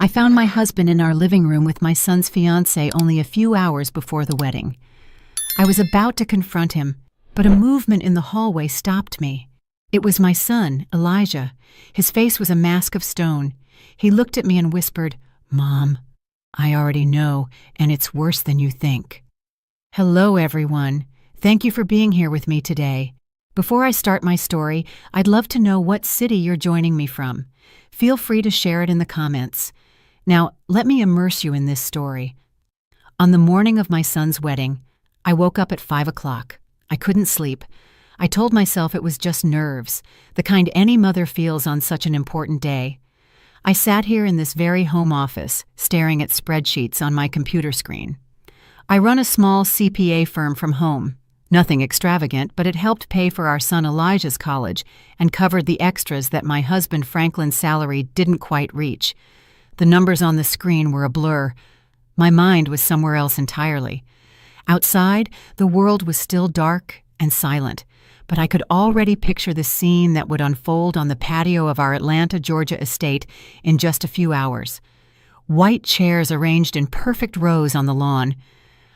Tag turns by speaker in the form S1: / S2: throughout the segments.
S1: I found my husband in our living room with my son's fiancée only a few hours before the wedding. I was about to confront him, but a movement in the hallway stopped me. It was my son, Elijah. His face was a mask of stone. He looked at me and whispered, "Mom, I already know, and it's worse than you think." Hello, everyone. Thank you for being here with me today. Before I start my story, I'd love to know what city you're joining me from. Feel free to share it in the comments. Now, let me immerse you in this story. On the morning of my son's wedding, I woke up at 5 o'clock. I couldn't sleep. I told myself it was just nerves, the kind any mother feels on such an important day. I sat here in this very home office, staring at spreadsheets on my computer screen. I run a small CPA firm from home. Nothing extravagant, but it helped pay for our son Elijah's college and covered the extras that my husband Franklin's salary didn't quite reach. The numbers on the screen were a blur. My mind was somewhere else entirely. Outside, the world was still dark and silent, but I could already picture the scene that would unfold on the patio of our Atlanta, Georgia estate in just a few hours. White chairs arranged in perfect rows on the lawn.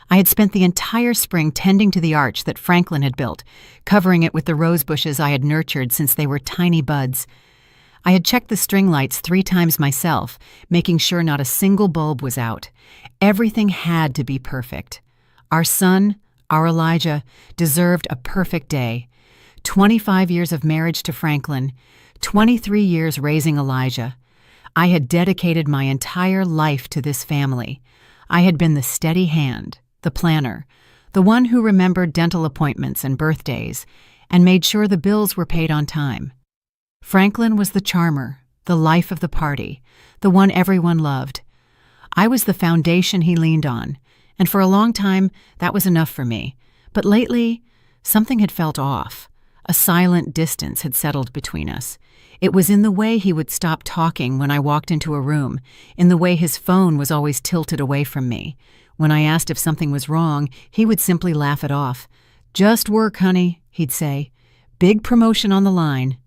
S1: I had spent the entire spring tending to the arch that Franklin had built, covering it with the rose bushes I had nurtured since they were tiny buds. I had checked the string lights 3 times myself, making sure not a single bulb was out. Everything had to be perfect. Our son, our Elijah, deserved a perfect day. 25 years of marriage to Franklin, 23 years raising Elijah. I had dedicated my entire life to this family. I had been the steady hand, the planner, the one who remembered dental appointments and birthdays, and made sure the bills were paid on time. Franklin was the charmer, the life of the party, the one everyone loved. I was the foundation he leaned on, and for a long time, that was enough for me. But lately, something had felt off. A silent distance had settled between us. It was in the way he would stop talking when I walked into a room, in the way his phone was always tilted away from me. When I asked if something was wrong, he would simply laugh it off. "Just work, honey," he'd say. "Big promotion on the line."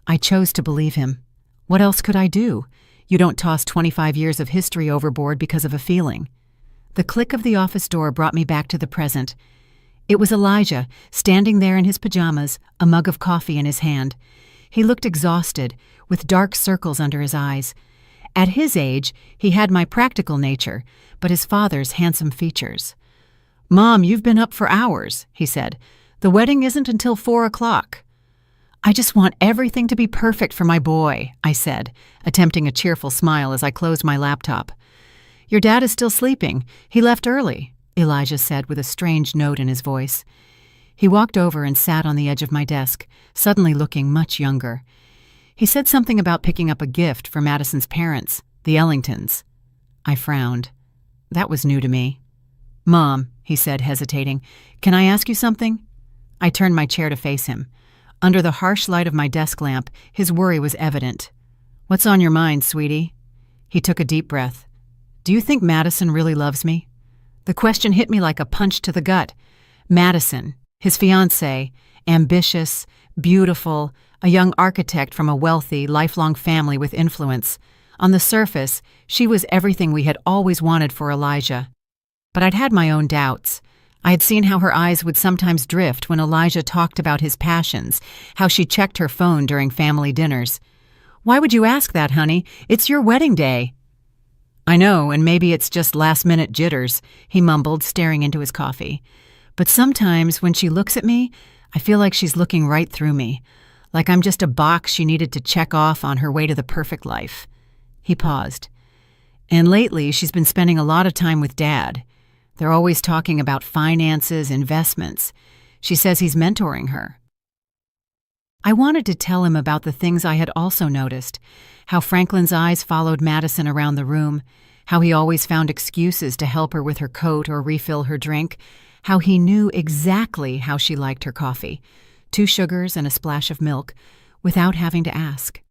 S1: I chose to believe him. What else could I do? You don't toss 25 years of history overboard because of a feeling. The click of the office door brought me back to the present. It was Elijah, standing there in his pajamas, a mug of coffee in his hand. He looked exhausted, with dark circles under his eyes. At his age, he had my practical nature, but his father's handsome features. "Mom, you've been up for hours," he said. "The wedding isn't until 4 o'clock. "I just want everything to be perfect for my boy," I said, attempting a cheerful smile as I closed my laptop. "Your dad is still sleeping. He left early," Elijah said with a strange note in his voice. He walked over and sat on the edge of my desk, suddenly looking much younger. He said something about picking up a gift for Madison's parents, the Ellingtons. I frowned. That was new to me. "Mom," he said, hesitating, "can I ask you something?" I turned my chair to face him. Under the harsh light of my desk lamp, his worry was evident. "What's on your mind, sweetie?" He took a deep breath. "Do you think Madison really loves me?" The question hit me like a punch to the gut. Madison, his fiancée, ambitious, beautiful, a young architect from a wealthy, lifelong family with influence. On the surface, she was everything we had always wanted for Elijah. But I'd had my own doubts. I had seen how her eyes would sometimes drift when Elijah talked about his passions, how she checked her phone during family dinners. "Why would you ask that, honey? It's your wedding day." "I know, and maybe it's just last-minute jitters," he mumbled, staring into his coffee. "But sometimes when she looks at me, I feel like she's looking right through me, like I'm just a box she needed to check off on her way to the perfect life." He paused. "And lately, she's been spending a lot of time with Dad. They're always talking about finances, investments. She says he's mentoring her." I wanted to tell him about the things I had also noticed, how Franklin's eyes followed Madison around the room, how he always found excuses to help her with her coat or refill her drink, how he knew exactly how she liked her coffee, 2 sugars and a splash of milk, without having to ask.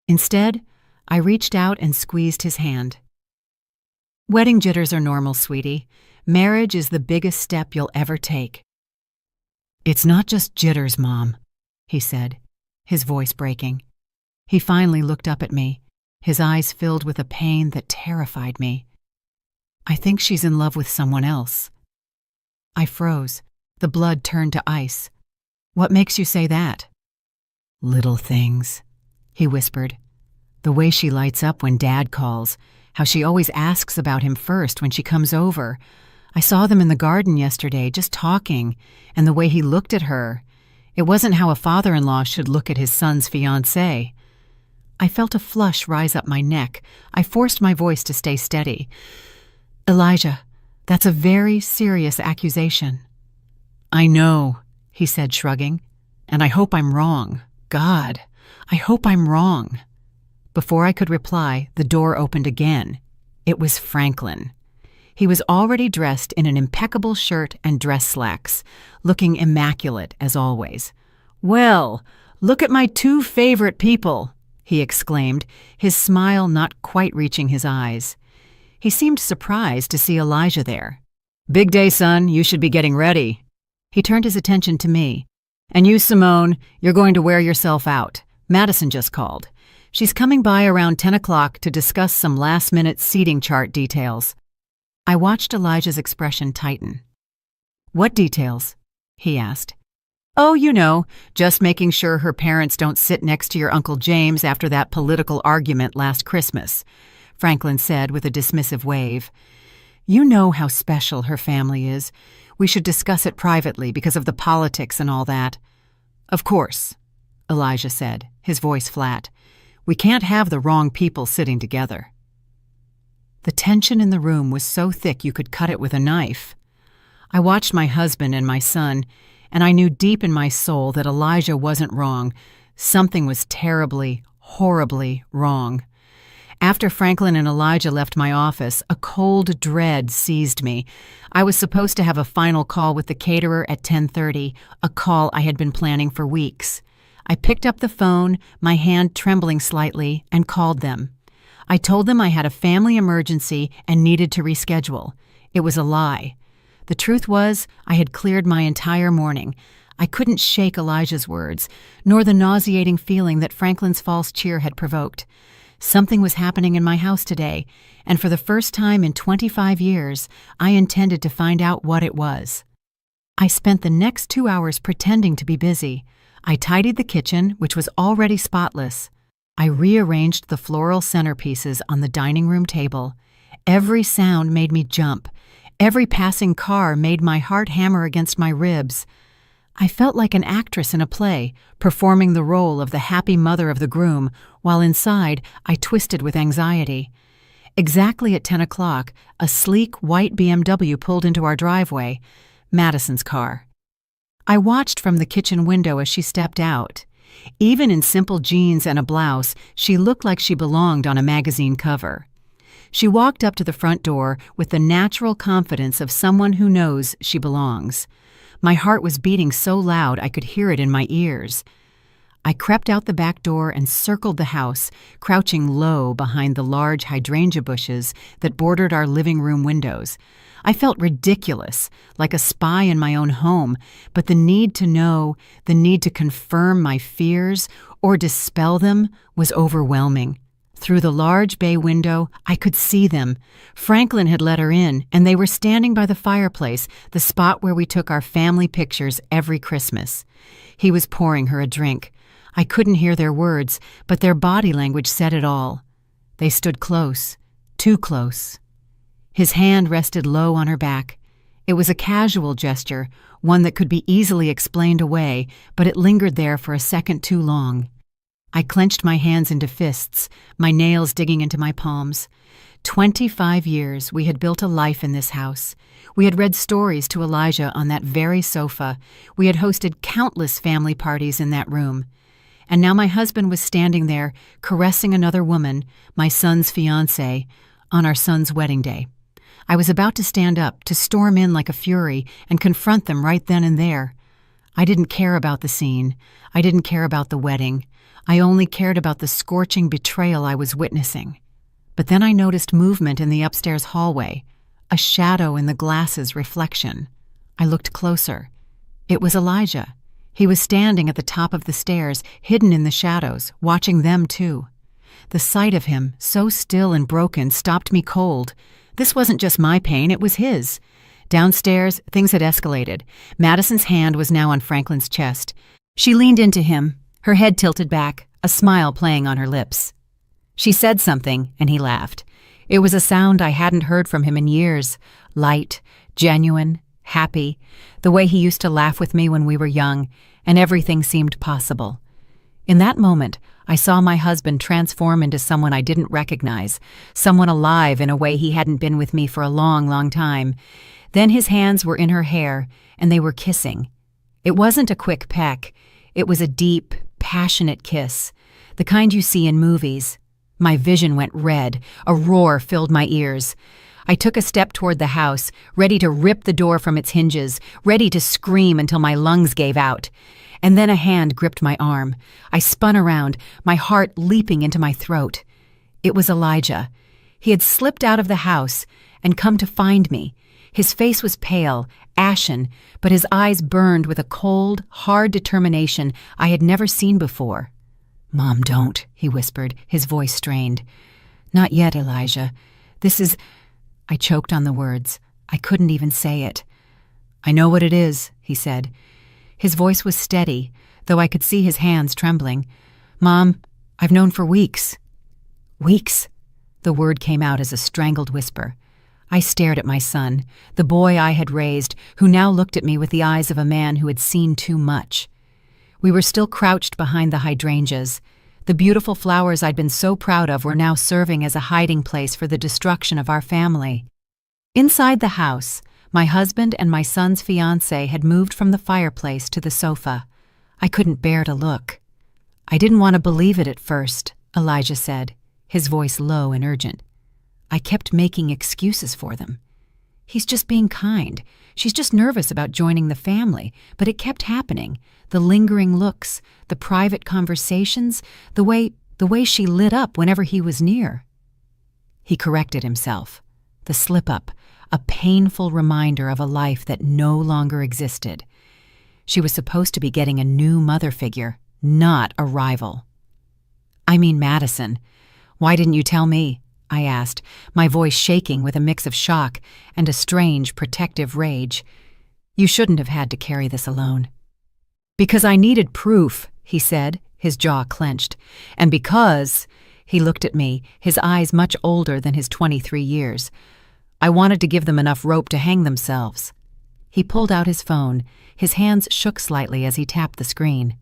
S1: Instead, I reached out and squeezed his hand. "Wedding jitters are normal, sweetie. Marriage is the biggest step you'll ever take." "It's not just jitters, Mom," he said, his voice breaking. He finally looked up at me. his eyes filled with a pain that terrified me. "I think she's in love with someone else." I froze. The blood turned to ice. "What makes you say that?" "Little things," he whispered. "The way she lights up when Dad calls, how she always asks about him first when she comes over. I saw them in the garden yesterday, just talking, and the way he looked at her. It wasn't how a father-in-law should look at his son's fiancée." I felt a flush rise up my neck. I forced my voice to stay steady. "Elijah, that's a very serious accusation." "I know," he said, shrugging, "and I hope I'm wrong. God, I hope I'm wrong." Before I could reply, the door opened again. It was Franklin. He was already dressed in an impeccable shirt and dress slacks, looking immaculate as always. "Well, look at my two favorite people," he exclaimed, his smile not quite reaching his eyes. He seemed surprised to see Elijah there. "Big day, son. You should be getting ready." He turned his attention to me. "And you, Simone, you're going to wear yourself out. Madison just called. She's coming by around 10 o'clock to discuss some last-minute seating chart details." I watched Elijah's expression tighten. "What details?" he asked. "Oh, you know, just making sure her parents don't sit next to your Uncle James after that political argument last Christmas," Franklin said with a dismissive wave. "You know how special her family is. We should discuss it privately because of the politics and all that." "Of course," Elijah said, his voice flat. "We can't have the wrong people sitting together." The tension in the room was so thick you could cut it with a knife. I watched my husband and my son, and I knew deep in my soul that Elijah wasn't wrong. Something was terribly, horribly wrong. After Franklin and Elijah left my office, a cold dread seized me. I was supposed to have a final call with the caterer at 10:30, a call I had been planning for weeks. I picked up the phone, my hand trembling slightly, and called them. I told them I had a family emergency and needed to reschedule. It was a lie. The truth was, I had cleared my entire morning. I couldn't shake Elijah's words, nor the nauseating feeling that Franklin's false cheer had provoked. Something was happening in my house today, and for the first time in 25 years, I intended to find out what it was. I spent the next 2 hours pretending to be busy. I tidied the kitchen, which was already spotless. I rearranged the floral centerpieces on the dining room table. Every sound made me jump. Every passing car made my heart hammer against my ribs. I felt like an actress in a play, performing the role of the happy mother of the groom, while inside I twisted with anxiety. Exactly at 10 o'clock, a sleek white BMW pulled into our driveway, Madison's car. I watched from the kitchen window as she stepped out. Even in simple jeans and a blouse, she looked like she belonged on a magazine cover. She walked up to the front door with the natural confidence of someone who knows she belongs. My heart was beating so loud I could hear it in my ears. I crept out the back door and circled the house, crouching low behind the large hydrangea bushes that bordered our living room windows. I felt ridiculous, like a spy in my own home, but the need to know, the need to confirm my fears or dispel them was overwhelming. Through the large bay window, I could see them. Franklin had let her in, and they were standing by the fireplace, the spot where we took our family pictures every Christmas. He was pouring her a drink. I couldn't hear their words, but their body language said it all. They stood close, too close. His hand rested low on her back. It was a casual gesture, one that could be easily explained away, but it lingered there for a second too long. I clenched my hands into fists, my nails digging into my palms. 25 years we had built a life in this house. We had read stories to Elijah on that very sofa. We had hosted countless family parties in that room. And now my husband was standing there, caressing another woman, my son's fiancée, on our son's wedding day. I was about to stand up, to storm in like a fury, and confront them right then and there. I didn't care about the scene. I didn't care about the wedding. I only cared about the scorching betrayal I was witnessing. But then I noticed movement in the upstairs hallway, a shadow in the glass's reflection. I looked closer. It was Elijah. He was standing at the top of the stairs, hidden in the shadows, watching them too. The sight of him, so still and broken, stopped me cold. This wasn't just my pain, it was his. Downstairs, things had escalated. Madison's hand was now on Franklin's chest. She leaned into him, her head tilted back, a smile playing on her lips. She said something, and he laughed. It was a sound I hadn't heard from him in years. Light, genuine, happy, the way he used to laugh with me when we were young, and everything seemed possible. In that moment, I saw my husband transform into someone I didn't recognize, someone alive in a way he hadn't been with me for a long, long time. Then his hands were in her hair, and they were kissing. It wasn't a quick peck. It was a deep, passionate kiss, the kind you see in movies. My vision went red. A roar filled my ears. I took a step toward the house, ready to rip the door from its hinges, ready to scream until my lungs gave out. And then a hand gripped my arm. I spun around, my heart leaping into my throat. It was Elijah. He had slipped out of the house and come to find me. His face was pale, ashen, but his eyes burned with a cold, hard determination I had never seen before. "Mom, don't," he whispered, his voice strained. "Not yet, Elijah. This is—" I choked on the words. I couldn't even say it. "I know what it is," he said. His voice was steady, though I could see his hands trembling. "Mom, I've known for weeks." "Weeks?" The word came out as a strangled whisper. I stared at my son, the boy I had raised, who now looked at me with the eyes of a man who had seen too much. We were still crouched behind the hydrangeas. The beautiful flowers I'd been so proud of were now serving as a hiding place for the destruction of our family. Inside the house, my husband and my son's fiancée had moved from the fireplace to the sofa. I couldn't bear to look. "I didn't want to believe it at first," Elijah said, his voice low and urgent. "I kept making excuses for them. He's just being kind. She's just nervous about joining the family." But it kept happening. The lingering looks, the private conversations, the way she lit up whenever he was near. He corrected himself. The slip-up, a painful reminder of a life that no longer existed. She was supposed to be getting a new mother figure, not a rival. "I mean Madison. Why didn't you tell me?" I asked, my voice shaking with a mix of shock and a strange, protective rage. "You shouldn't have had to carry this alone." "Because I needed proof," he said, his jaw clenched. "And because—" he looked at me, his eyes much older than his 23 years. "I wanted to give them enough rope to hang themselves." He pulled out his phone. His hands shook slightly as he tapped the screen.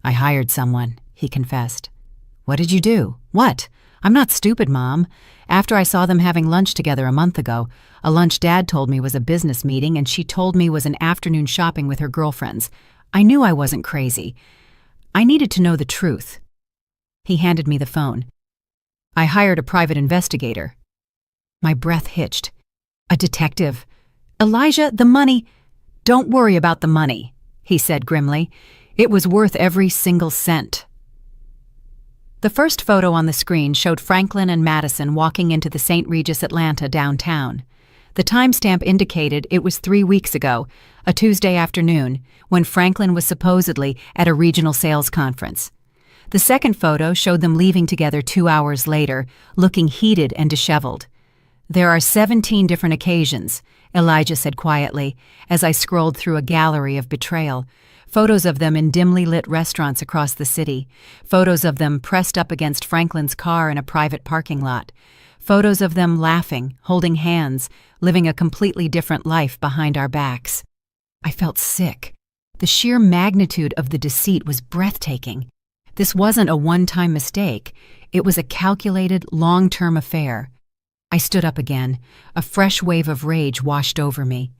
S1: "I hired someone," he confessed. "What did you do?" "What? I'm not stupid, Mom. After I saw them having lunch together a month ago, a lunch Dad told me was a business meeting and she told me was an afternoon shopping with her girlfriends. I knew I wasn't crazy. I needed to know the truth." He handed me the phone. "I hired a private investigator." My breath hitched. "A detective? Elijah, the money—" "Don't worry about the money," he said grimly. "It was worth every single cent." The first photo on the screen showed Franklin and Madison walking into the St. Regis Atlanta downtown. The timestamp indicated it was 3 weeks ago, a Tuesday afternoon, when Franklin was supposedly at a regional sales conference. The second photo showed them leaving together 2 hours later, looking heated and disheveled. "There are 17 different occasions," Elijah said quietly, as I scrolled through a gallery of betrayal. Photos of them in dimly lit restaurants across the city. Photos of them pressed up against Franklin's car in a private parking lot. Photos of them laughing, holding hands, living a completely different life behind our backs. I felt sick. The sheer magnitude of the deceit was breathtaking. This wasn't a one-time mistake. It was a calculated, long-term affair. I stood up again. A fresh wave of rage washed over me.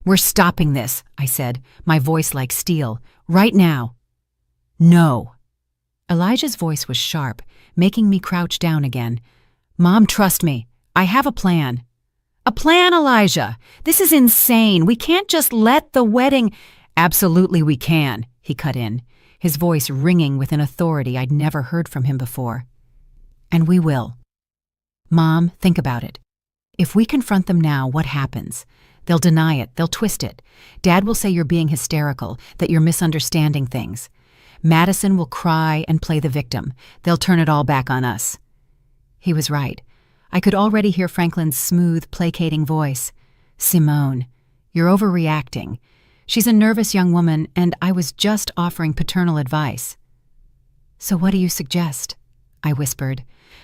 S1: "We're stopping this," I said, my voice like steel. "Right now." "No." Elijah's voice was sharp, making me crouch down again. "Mom, trust me. I have a plan." "A plan, Elijah? This is insane. We can't just let the wedding—" "Absolutely we can," he cut in, his voice ringing with an authority I'd never heard from him before. "And we will. Mom, think about it. If we confront them now, what happens? They'll deny it, they'll twist it. Dad will say you're being hysterical, that you're misunderstanding things. Madison will cry and play the victim. They'll turn it all back on us. He was right. I could already hear Franklin's smooth, placating voice. Simone, you're overreacting. She's a nervous young woman, and I was just offering paternal advice. So what do you suggest? I whispered,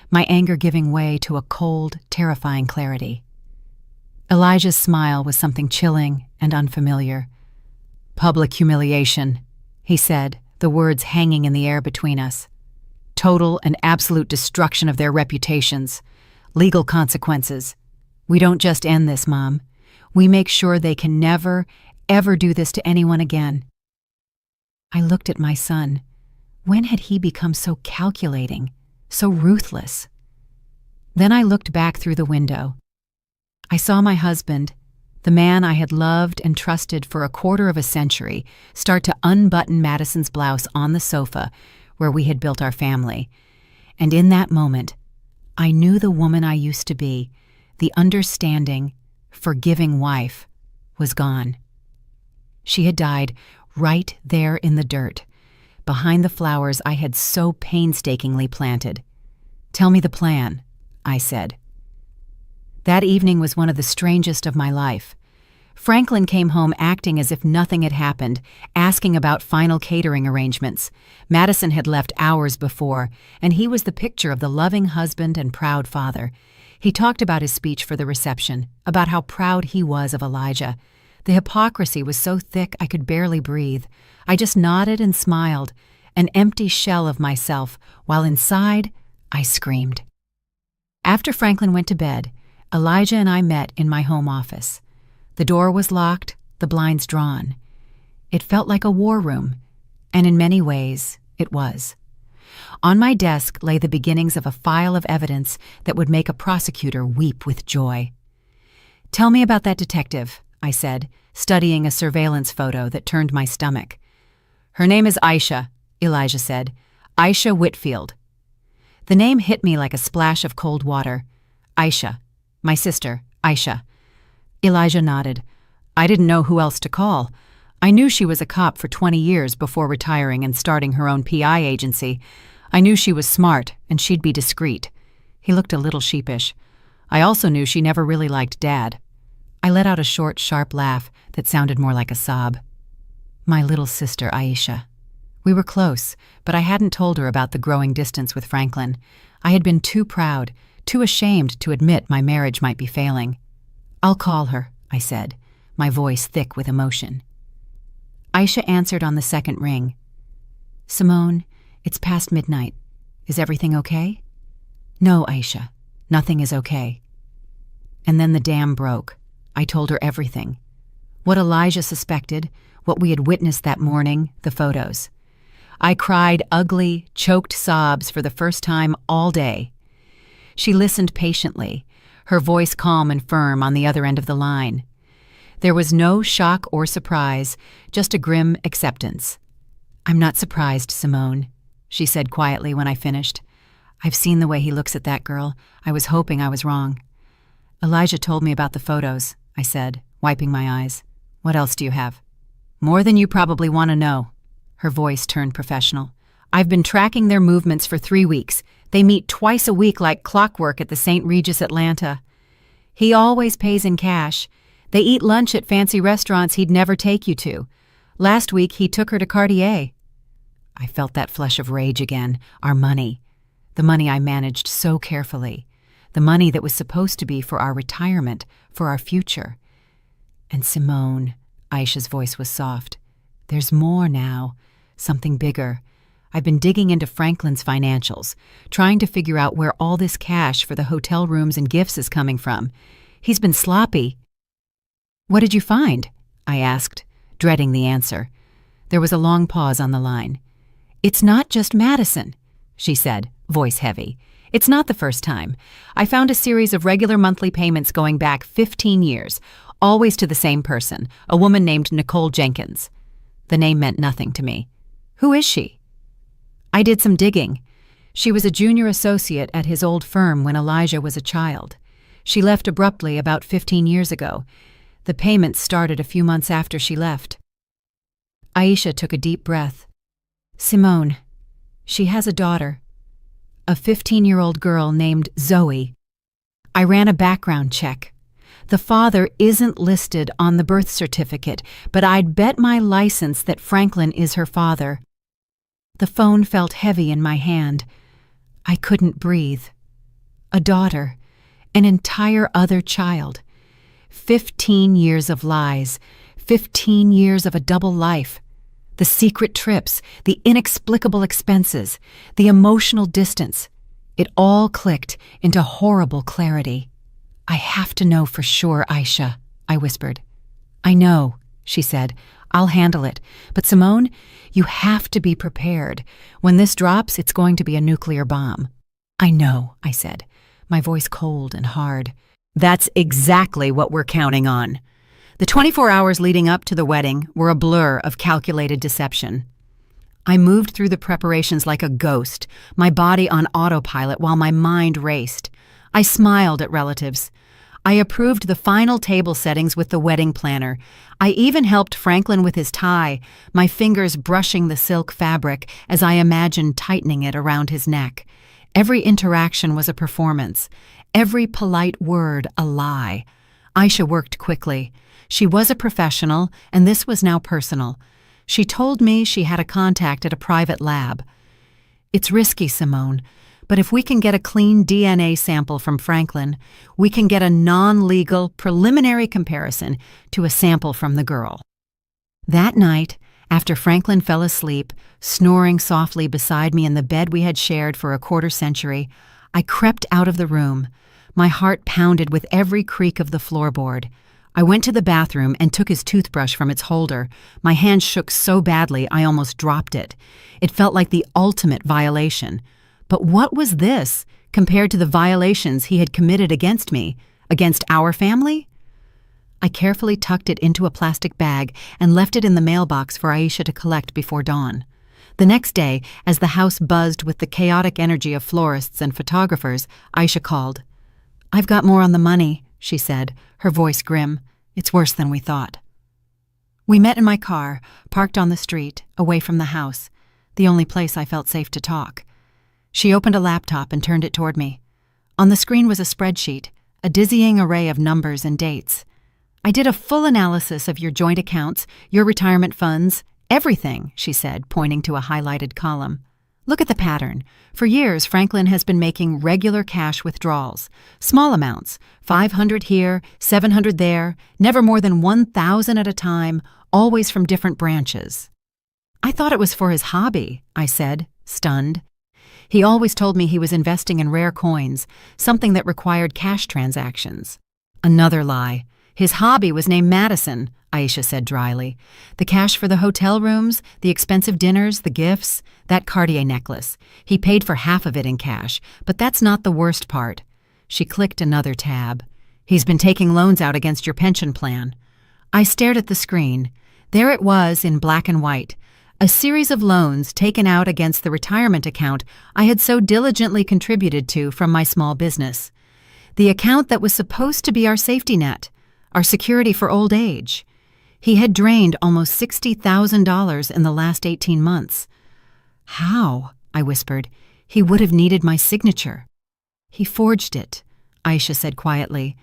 S1: my anger giving way to a cold, terrifying clarity. Elijah's smile was something chilling and unfamiliar. Public humiliation, he said, the words hanging in the air between us. Total and absolute destruction of their reputations. Legal consequences. We don't just end this, Mom. We make sure they can never, ever do this to anyone again. I looked at my son. When had he become so calculating, so ruthless? Then I looked back through the window. I saw my husband, the man I had loved and trusted for a quarter of a century, start to unbutton Madison's blouse on the sofa where we had built our family. And in that moment, I knew the woman I used to be, the understanding, forgiving wife, was gone. She had died right there in the dirt, behind the flowers I had so painstakingly planted. Tell me the plan, I said. That evening was one of the strangest of my life. Franklin came home acting as if nothing had happened, asking about final catering arrangements. Madison had left hours before, and he was the picture of the loving husband and proud father. He talked about his speech for the reception, about how proud he was of Elijah. The hypocrisy was so thick I could barely breathe. I just nodded and smiled, an empty shell of myself, while inside, I screamed. After Franklin went to bed, Elijah and I met in my home office. The door was locked, the blinds drawn. It felt like a war room, and in many ways, it was. On my desk lay the beginnings of a file of evidence that would make a prosecutor weep with joy. Tell me about that detective, I said, studying a surveillance photo that turned my stomach. Her name is Aisha, Elijah said. Aisha Whitfield. The name hit me like a splash of cold water. Aisha. My sister, Aisha. Elijah nodded. I didn't know who else to call. I knew she was a cop for 20 years before retiring and starting her own PI agency. I knew she was smart and she'd be discreet. He looked a little sheepish. I also knew she never really liked Dad. I let out a short, sharp laugh that sounded more like a sob. My little sister, Aisha. We were close, but I hadn't told her about the growing distance with Franklin. I had been too proud, too ashamed to admit my marriage might be failing. I'll call her, I said, my voice thick with emotion. Aisha answered on the second ring. Simone, it's past midnight. Is everything okay? No, Aisha. Nothing is okay. And then the dam broke. I told her everything. What Elijah suspected, what we had witnessed that morning, the photos. I cried ugly, choked sobs for the first time all day. She listened patiently, her voice calm and firm on the other end of the line. There was no shock or surprise, just a grim acceptance. I'm not surprised, Simone, she said quietly when I finished. I've seen the way he looks at that girl. I was hoping I was wrong. Elijah told me about the photos, I said, wiping my eyes. What else do you have? More than you probably want to know. Her voice turned professional. I've been tracking their movements for 3 weeks. They meet twice a week like clockwork at the St. Regis Atlanta. He always pays in cash. They eat lunch at fancy restaurants he'd never take you to. Last week, he took her to Cartier. I felt that flush of rage again. Our money. The money I managed so carefully. The money that was supposed to be for our retirement, for our future. And Simone, Aisha's voice was soft. There's more now. Something bigger. I've been digging into Franklin's financials, trying to figure out where all this cash for the hotel rooms and gifts is coming from. He's been sloppy. What did you find? I asked, dreading the answer. There was a long pause on the line. It's not just Madison, she said, voice heavy. It's not the first time. I found a series of regular monthly payments going back 15 years, always to the same person, a woman named Nicole Jenkins. The name meant nothing to me. Who is she? I did some digging. She was a junior associate at his old firm when Elijah was a child. She left abruptly about 15 years ago. The payments started a few months after she left. Aisha took a deep breath. Simone. She has a daughter, a 15-year-old girl named Zoe. I ran a background check. The father isn't listed on the birth certificate, but I'd bet my license that Franklin is her father. The phone felt heavy in my hand. I couldn't breathe. A daughter, an entire other child. 15 years of lies, 15 years of a double life. The secret trips, the inexplicable expenses, the emotional distance. It all clicked into horrible clarity. "I have to know for sure, Aisha," I whispered. "I know," she said. "I'll handle it. But Simone, you have to be prepared. When this drops, it's going to be a nuclear bomb." "I know," I said, my voice cold and hard. "That's exactly what we're counting on." The 24 hours leading up to the wedding were a blur of calculated deception. I moved through the preparations like a ghost, my body on autopilot while my mind raced. I smiled at relatives. I approved the final table settings with the wedding planner. I even helped Franklin with his tie, my fingers brushing the silk fabric as I imagined tightening it around his neck. Every interaction was a performance, every polite word a lie. Aisha worked quickly. She was a professional, and this was now personal. She told me she had a contact at a private lab. "It's risky, Simone, but if we can get a clean DNA sample from Franklin, we can get a non-legal preliminary comparison to a sample from the girl." That night, after Franklin fell asleep, snoring softly beside me in the bed we had shared for a quarter century, I crept out of the room. My heart pounded with every creak of the floorboard. I went to the bathroom and took his toothbrush from its holder. My hand shook so badly I almost dropped it. It felt like the ultimate violation. But what was this compared to the violations he had committed against me, against our family? I carefully tucked it into a plastic bag and left it in the mailbox for Aisha to collect before dawn. The next day, as the house buzzed with the chaotic energy of florists and photographers, Aisha called. "I've got more on the money," she said, her voice grim. "It's worse than we thought." We met in my car, parked on the street, away from the house, the only place I felt safe to talk. She opened a laptop and turned it toward me. On the screen was a spreadsheet, a dizzying array of numbers and dates. "I did a full analysis of your joint accounts, your retirement funds, everything," she said, pointing to a highlighted column. "Look at the pattern. For years, Franklin has been making regular cash withdrawals. Small amounts, 500 here, 700 there, never more than 1,000 at a time, always from different branches." "I thought it was for his hobby," I said, stunned. "He always told me he was investing in rare coins, something that required cash transactions." Another lie. "His hobby was named Madison," Aisha said dryly. "The cash for the hotel rooms, the expensive dinners, the gifts, that Cartier necklace. He paid for half of it in cash, but that's not the worst part." She clicked another tab. "He's been taking loans out against your pension plan." I stared at the screen. There it was in black and white. A series of loans taken out against the retirement account I had so diligently contributed to from my small business. The account that was supposed to be our safety net, our security for old age. He had drained almost $60,000 in the last 18 months. "How?" I whispered. "He would have needed my signature." "He forged it," Aisha said quietly.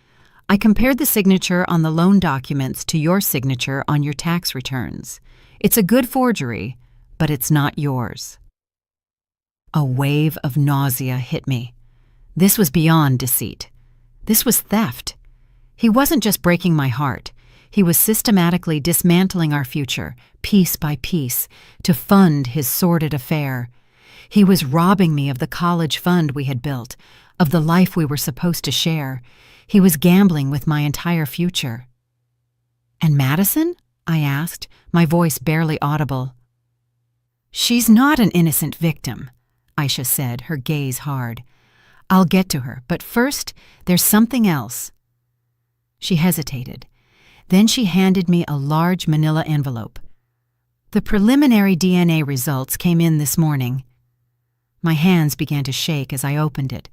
S1: "I compared the signature on the loan documents to your signature on your tax returns. It's a good forgery, but it's not yours." A wave of nausea hit me. This was beyond deceit. This was theft. He wasn't just breaking my heart. He was systematically dismantling our future, piece by piece, to fund his sordid affair. He was robbing me of the college fund we had built, of the life we were supposed to share. He was gambling with my entire future. "And Madison?" I asked, my voice barely audible. "She's not an innocent victim," Aisha said, her gaze hard. "I'll get to her, but first, there's something else." She hesitated. Then she handed me a large manila envelope. "The preliminary DNA results came in this morning." My hands began to shake as I opened it.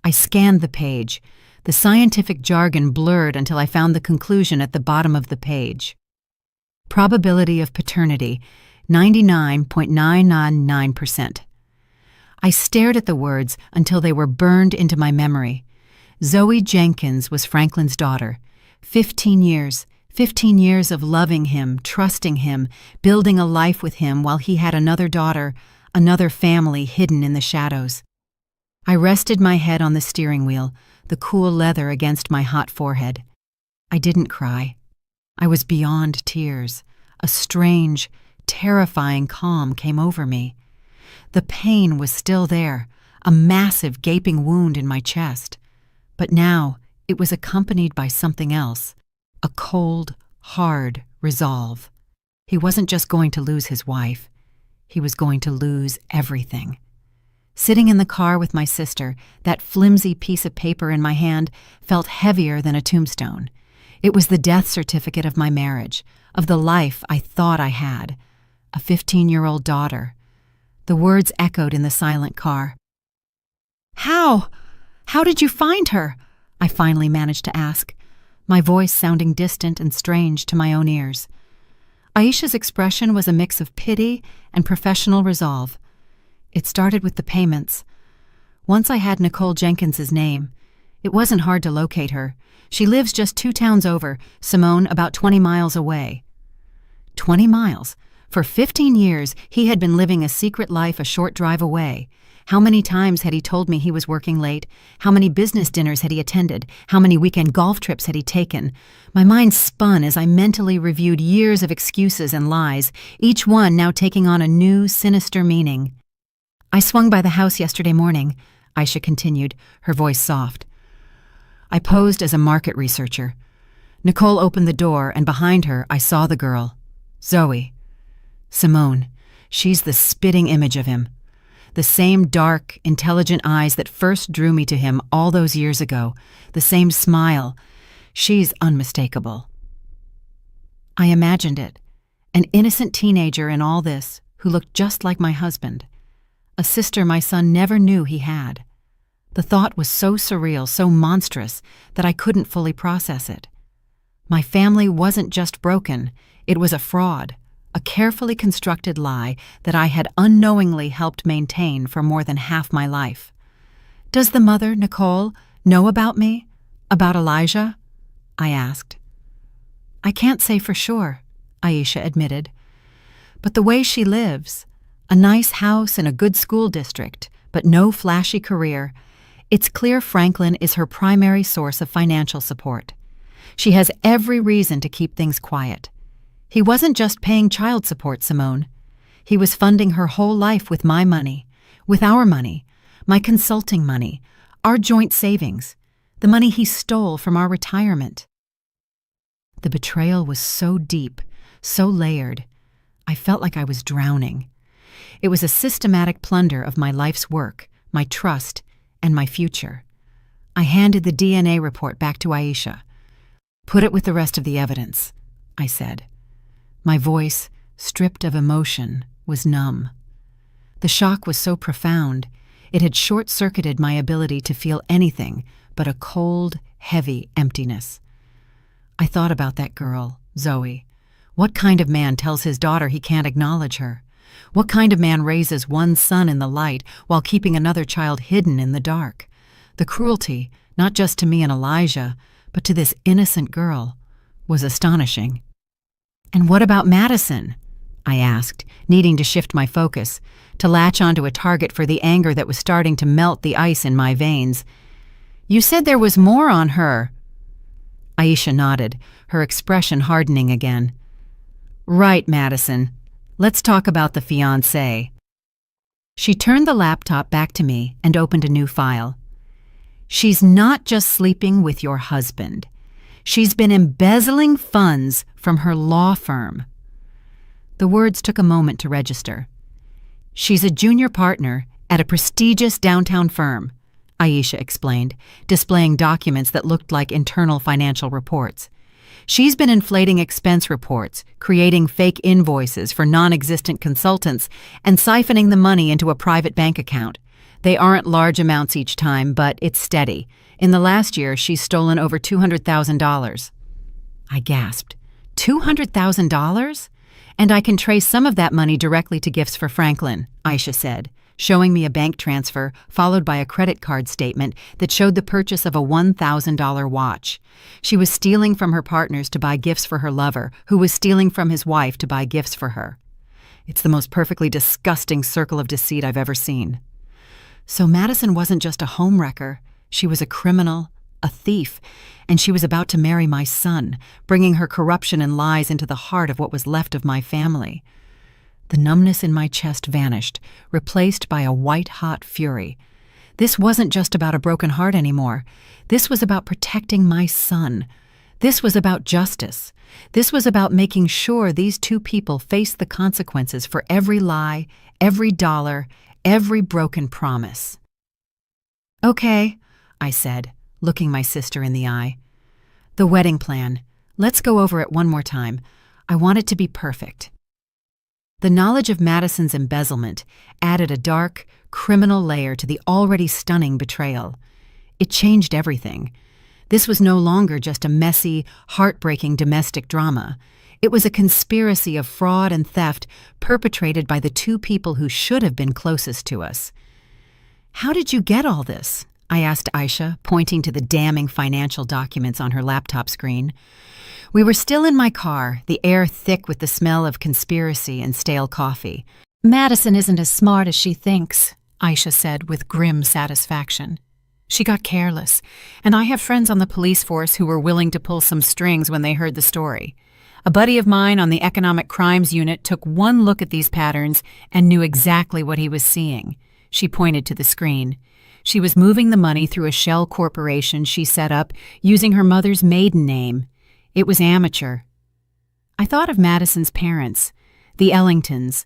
S1: I scanned the page. The scientific jargon blurred until I found the conclusion at the bottom of the page. "Probability of paternity, 99.999%. I stared at the words until they were burned into my memory. Zoe Jenkins was Franklin's daughter. 15 years. 15 years of loving him, trusting him, building a life with him while he had another daughter, another family hidden in the shadows. I rested my head on the steering wheel, the cool leather against my hot forehead. I didn't cry. I was beyond tears. A strange, terrifying calm came over me. The pain was still there, a massive gaping wound in my chest. But now it was accompanied by something else. A cold, hard resolve. He wasn't just going to lose his wife. He was going to lose everything. Sitting in the car with my sister, that flimsy piece of paper in my hand felt heavier than a tombstone. It was the death certificate of my marriage, of the life I thought I had. A 15-year-old daughter. The words echoed in the silent car. How? How did you find her? I finally managed to ask, my voice sounding distant and strange to my own ears. Aisha's expression was a mix of pity and professional resolve. It started with the payments. Once I had Nicole Jenkins's name. It wasn't hard to locate her. She lives just 2 towns over, Simone about 20 miles away. 20 miles? For 15 years, he had been living a secret life a short drive away. How many times had he told me he was working late? How many business dinners had he attended? How many weekend golf trips had he taken? My mind spun as I mentally reviewed years of excuses and lies, each one now taking on a new, sinister meaning. I swung by the house yesterday morning, Aisha continued, her voice soft. I posed as a market researcher. Nicole opened the door, and behind her I saw the girl, Zoe. Simone. She's the spitting image of him. The same dark, intelligent eyes that first drew me to him all those years ago. The same smile. She's unmistakable. I imagined it. An innocent teenager in all this, who looked just like my husband. A sister my son never knew he had. The thought was so surreal, so monstrous, that I couldn't fully process it. My family wasn't just broken, it was a fraud. A carefully constructed lie that I had unknowingly helped maintain for more than half my life. Does the mother, Nicole, know about me? About Elijah? I asked. I can't say for sure, Aisha admitted. But the way she lives, a nice house in a good school district, but no flashy career, it's clear Franklin is her primary source of financial support. She has every reason to keep things quiet. He wasn't just paying child support, Simone. He was funding her whole life with my money, with our money, my consulting money, our joint savings, the money he stole from our retirement. The betrayal was so deep, so layered. I felt like I was drowning. It was a systematic plunder of my life's work, my trust, and my future. I handed the DNA report back to Aisha. Put it with the rest of the evidence, I said. My voice, stripped of emotion, was numb. The shock was so profound, it had short-circuited my ability to feel anything but a cold, heavy emptiness. I thought about that girl, Zoe. What kind of man tells his daughter he can't acknowledge her? What kind of man raises one son in the light while keeping another child hidden in the dark? The cruelty, not just to me and Elijah, but to this innocent girl, was astonishing. And what about Madison? I asked, needing to shift my focus, to latch onto a target for the anger that was starting to melt the ice in my veins. You said there was more on her. Aisha nodded, her expression hardening again. Right, Madison. Let's talk about the fiancée. She turned the laptop back to me and opened a new file. She's not just sleeping with your husband. She's been embezzling funds from her law firm. The words took a moment to register. She's a junior partner at a prestigious downtown firm, Aisha explained, displaying documents that looked like internal financial reports. She's been inflating expense reports, creating fake invoices for non-existent consultants, and siphoning the money into a private bank account. They aren't large amounts each time, but it's steady. In the last year, she's stolen over $200,000. I gasped. $200,000? And I can trace some of that money directly to gifts for Franklin, Aisha said, showing me a bank transfer followed by a credit card statement that showed the purchase of a $1,000 watch. She was stealing from her partners to buy gifts for her lover, who was stealing from his wife to buy gifts for her. It's the most perfectly disgusting circle of deceit I've ever seen. So Madison wasn't just a homewrecker. She was a criminal, a thief, and she was about to marry my son, bringing her corruption and lies into the heart of what was left of my family. The numbness in my chest vanished, replaced by a white-hot fury. This wasn't just about a broken heart anymore. This was about protecting my son. This was about justice. This was about making sure these two people faced the consequences for every lie, every dollar, every broken promise. "Okay," I said, looking my sister in the eye. "The wedding plan. Let's go over it one more time. I want it to be perfect." The knowledge of Madison's embezzlement added a dark, criminal layer to the already stunning betrayal. It changed everything. This was no longer just a messy, heartbreaking domestic drama. It was a conspiracy of fraud and theft perpetrated by the two people who should have been closest to us. "How did you get all this?" I asked Aisha, pointing to the damning financial documents on her laptop screen. We were still in my car, the air thick with the smell of conspiracy and stale coffee. "Madison isn't as smart as she thinks," Aisha said with grim satisfaction. "She got careless, and I have friends on the police force who were willing to pull some strings when they heard the story. A buddy of mine on the Economic Crimes Unit took one look at these patterns and knew exactly what he was seeing." She pointed to the screen. She was moving the money through a shell corporation she set up using her mother's maiden name. It was amateur. I thought of Madison's parents, the Ellingtons.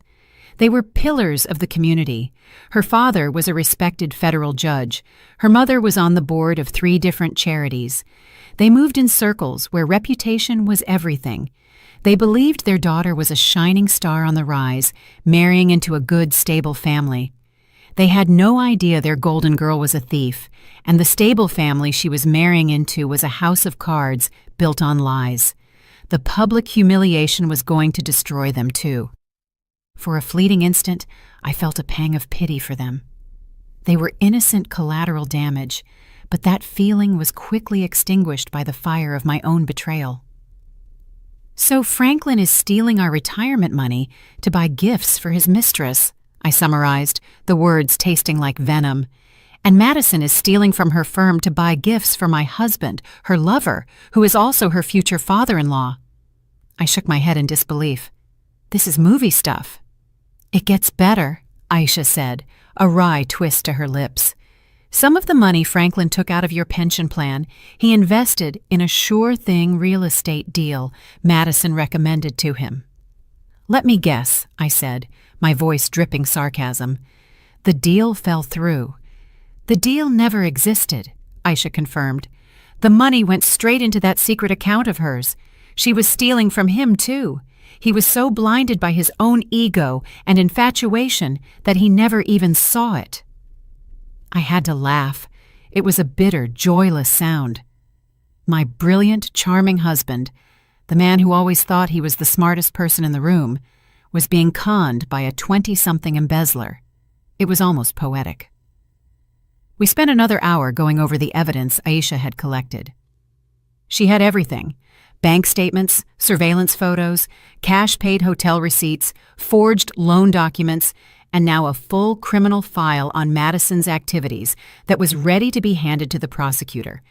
S1: They were pillars of the community. Her father was a respected federal judge. Her mother was on the board of 3 different charities. They moved in circles where reputation was everything. They believed their daughter was a shining star on the rise, marrying into a good, stable family. They had no idea their golden girl was a thief, and the stable family she was marrying into was a house of cards built on lies. The public humiliation was going to destroy them, too. For a fleeting instant, I felt a pang of pity for them. They were innocent collateral damage, but that feeling was quickly extinguished by the fire of my own betrayal. "So Franklin is stealing our retirement money to buy gifts for his mistress," I summarized, the words tasting like venom. "And Madison is stealing from her firm to buy gifts for my husband, her lover, who is also her future father-in-law." I shook my head in disbelief. "This is movie stuff." "It gets better," Aisha said, a wry twist to her lips. "Some of the money Franklin took out of your pension plan, he invested in a sure-thing real estate deal Madison recommended to him." "Let me guess," I said, my voice dripping sarcasm. "The deal fell through." "The deal never existed," Aisha confirmed. "The money went straight into that secret account of hers. She was stealing from him, too. He was so blinded by his own ego and infatuation that he never even saw it." I had to laugh. It was a bitter, joyless sound. My brilliant, charming husband, the man who always thought he was the smartest person in the room, was being conned by a 20-something embezzler. It was almost poetic. We spent another hour going over the evidence Aisha had collected. She had everything: bank statements, surveillance photos, cash-paid hotel receipts, forged loan documents, and now a full criminal file on Madison's activities that was ready to be handed to the prosecutor.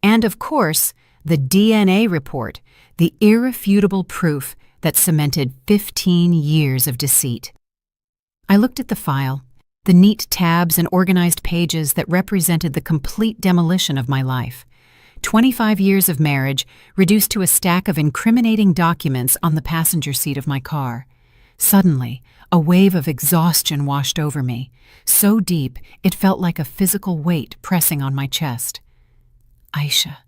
S1: And, of course, the DNA report, the irrefutable proof that cemented 15 years of deceit. I looked at the file, the neat tabs and organized pages that represented the complete demolition of my life. 25 years of marriage reduced to a stack of incriminating documents on the passenger seat of my car. Suddenly, a wave of exhaustion washed over me, so deep it felt like a physical weight pressing on my chest. "Aisha,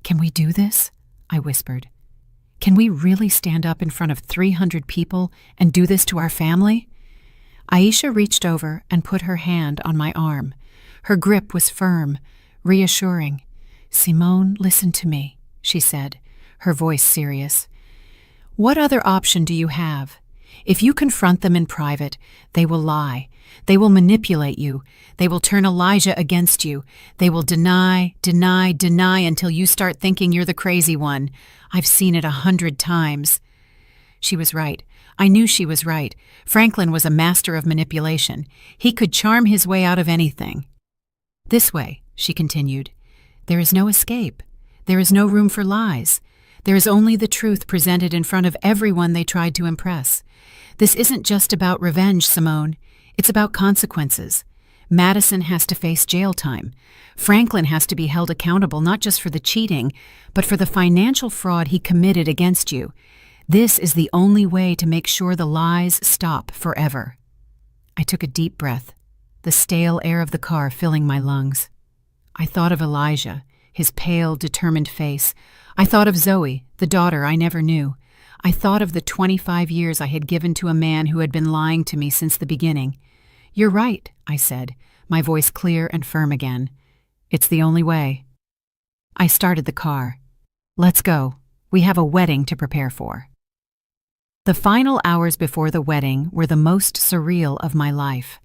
S1: can we do this?" I whispered. "Can we really stand up in front of 300 people and do this to our family?" Aisha reached over and put her hand on my arm. Her grip was firm, reassuring. "Simone, listen to me," she said, her voice serious. "What other option do you have? If you confront them in private, they will lie. They will manipulate you. They will turn Elijah against you. They will deny until you start thinking you're the crazy one. I've seen it 100 times. She was right. I knew she was right. Franklin was a master of manipulation. He could charm his way out of anything. This way, she continued. There is no escape. There is no room for lies. There is only the truth presented in front of everyone they tried to impress. This isn't just about revenge, Simone. It's about consequences. Madison has to face jail time. Franklin has to be held accountable not just for the cheating, but for the financial fraud he committed against you. This is the only way to make sure the lies stop forever. I took a deep breath, the stale air of the car filling my lungs. I thought of Elijah, his pale, determined face. I thought of Zoe, the daughter I never knew. I thought of the 25 years I had given to a man who had been lying to me since the beginning. You're right, I said, my voice clear and firm again. It's the only way. I started the car. Let's go. We have a wedding to prepare for. The final hours before the wedding were the most surreal of my life.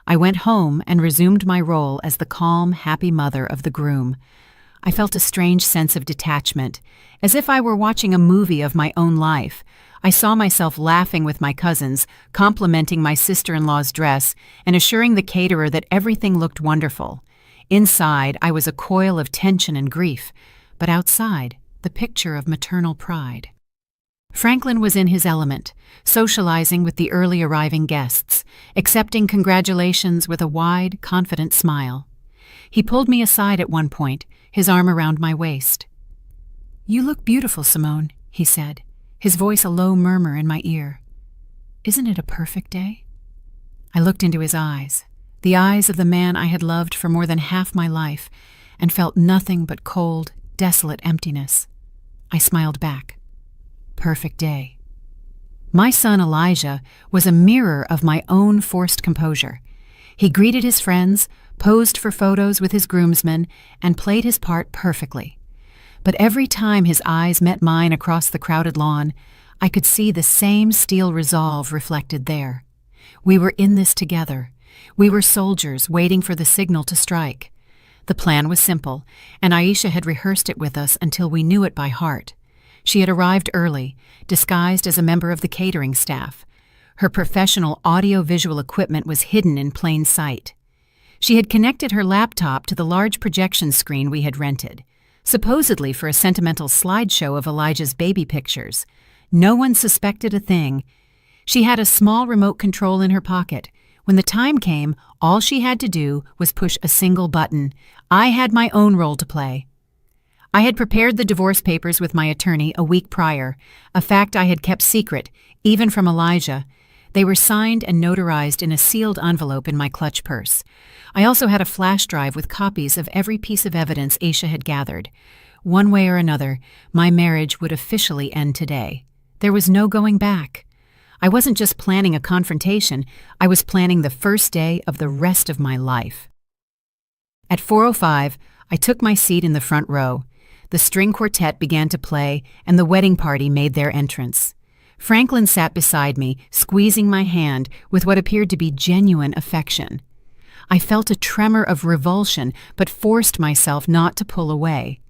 S1: I went home and resumed my role as the calm, happy mother of the groom. I felt a strange sense of detachment, as if I were watching a movie of my own life. I saw myself laughing with my cousins, complimenting my sister-in-law's dress, and assuring the caterer that everything looked wonderful. Inside, I was a coil of tension and grief, but outside, the picture of maternal pride. Franklin was in his element, socializing with the early arriving guests, accepting congratulations with a wide, confident smile. He pulled me aside at one point, his arm around my waist. "You look beautiful, Simone," he said, his voice a low murmur in my ear. "Isn't it a perfect day?" I looked into his eyes, the eyes of the man I had loved for more than half my life, and felt nothing but cold, desolate emptiness. I smiled back. Perfect day. My son Elijah was a mirror of my own forced composure. He greeted his friends, posed for photos with his groomsmen, and played his part perfectly. But every time his eyes met mine across the crowded lawn, I could see the same steel resolve reflected there. We were in this together. We were soldiers waiting for the signal to strike. The plan was simple, and Aisha had rehearsed it with us until we knew it by heart. She had arrived early, disguised as a member of the catering staff. Her professional audio-visual equipment was hidden in plain sight. She had connected her laptop to the large projection screen we had rented, supposedly for a sentimental slideshow of Elijah's baby pictures. No one suspected a thing. She had a small remote control in her pocket. When the time came, all she had to do was push a single button. I had my own role to play. I had prepared the divorce papers with my attorney a week prior, a fact I had kept secret, even from Elijah. They were signed and notarized in a sealed envelope in my clutch purse. I also had a flash drive with copies of every piece of evidence Aisha had gathered. One way or another, my marriage would officially end today. There was no going back. I wasn't just planning a confrontation, I was planning the first day of the rest of my life. At 4:05, I took my seat in the front row. The string quartet began to play, and the wedding party made their entrance. Franklin sat beside me, squeezing my hand with what appeared to be genuine affection. I felt a tremor of revulsion, but forced myself not to pull away.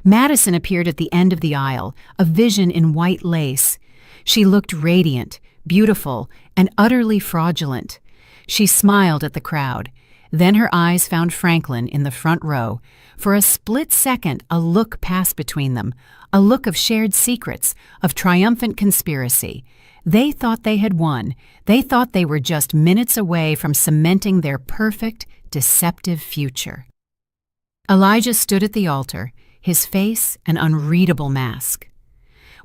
S1: Madison appeared at the end of the aisle, a vision in white lace. She looked radiant, beautiful, and utterly fraudulent. She smiled at the crowd. Then her eyes found Franklin in the front row. For a split second, a look passed between them, a look of shared secrets, of triumphant conspiracy. They thought they had won. They thought they were just minutes away from cementing their perfect, deceptive future. Elijah stood at the altar, his face an unreadable mask.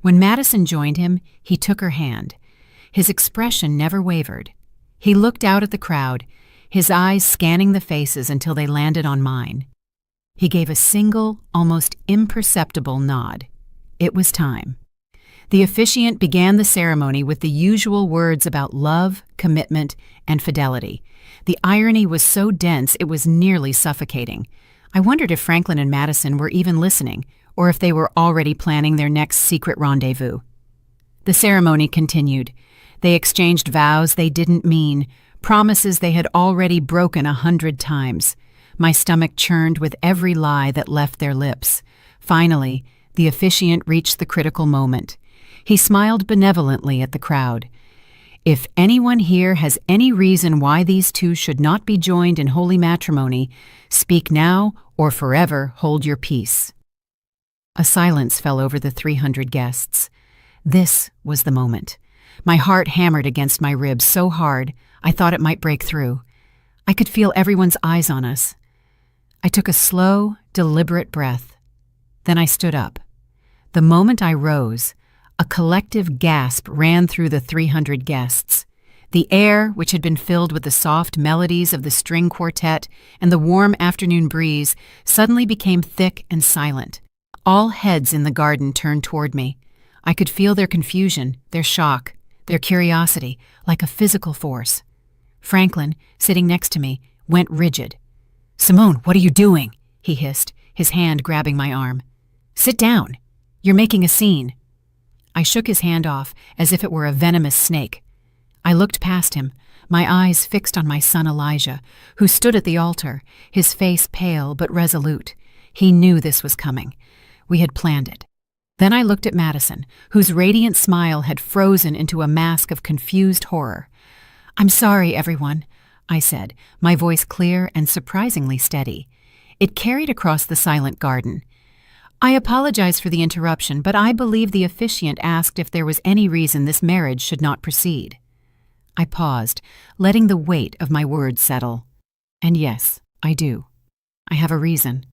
S1: When Madison joined him, he took her hand. His expression never wavered. He looked out at the crowd, his eyes scanning the faces until they landed on mine. He gave a single, almost imperceptible nod. It was time. The officiant began the ceremony with the usual words about love, commitment, and fidelity. The irony was so dense it was nearly suffocating. I wondered if Franklin and Madison were even listening, or if they were already planning their next secret rendezvous. The ceremony continued. They exchanged vows they didn't mean, promises they had already broken 100 times. My stomach churned with every lie that left their lips. Finally, the officiant reached the critical moment. He smiled benevolently at the crowd. "If anyone here has any reason why these two should not be joined in holy matrimony, speak now or forever hold your peace." A silence fell over the 300 guests. This was the moment. My heart hammered against my ribs so hard I thought it might break through. I could feel everyone's eyes on us. I took a slow, deliberate breath. Then I stood up. The moment I rose, a collective gasp ran through the 300 guests. The air, which had been filled with the soft melodies of the string quartet and the warm afternoon breeze, suddenly became thick and silent. All heads in the garden turned toward me. I could feel their confusion, their shock, their curiosity, like a physical force. Franklin, sitting next to me, went rigid. "Simone, what are you doing?" he hissed, his hand grabbing my arm. "Sit down. You're making a scene." I shook his hand off as if it were a venomous snake. I looked past him, my eyes fixed on my son Elijah, who stood at the altar, his face pale but resolute. He knew this was coming. We had planned it. Then I looked at Madison, whose radiant smile had frozen into a mask of confused horror. "I'm sorry, everyone," I said, my voice clear and surprisingly steady. It carried across the silent garden. "I apologize for the interruption, but I believe the officiant asked if there was any reason this marriage should not proceed." I paused, letting the weight of my words settle. "And yes, I do. I have a reason."